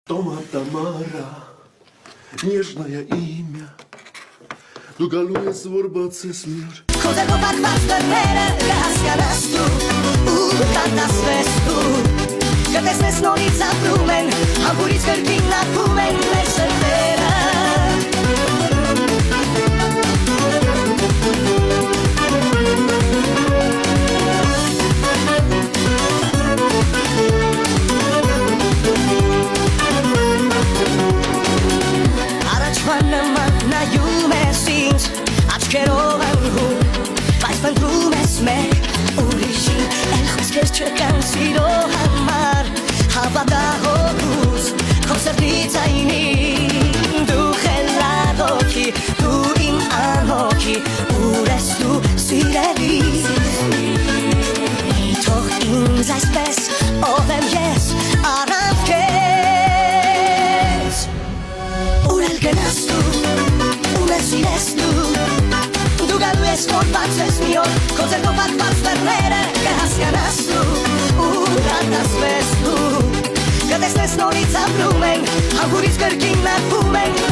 Тома Тамара, нежное имя, դու գալու ես որ բացես միոր Քո դեպքում պատմերը կհասկանաս դու ու կտասվես դու Կտեսնես նորից ապրում են Համբուրից կրկին նատվում են մեր սրտերը Առաջվա նման նայում ես ինձ Աչքերով անհուն Բայց պնդրում ես մեկ ուրիշին Էլ խոսքեր չկան սիրո համար Հավատա հոգուս Քո սրտի ձայնին Դու խելագոքի Դու իմ անհոգի Ուր ես դու սիրելի Թող ինձ այսպես Ով եմ ես առանց քեզ Ուր էլ գնաս դու Ուր ես սիրես դու Դու գալու ես որ բացես մի օր Քո ձեռքով պատված բեռները կհասկանաս դու Ու կտասվես դու Կտեսնես նորից ապրում են Համբուրից կրկին նատվում են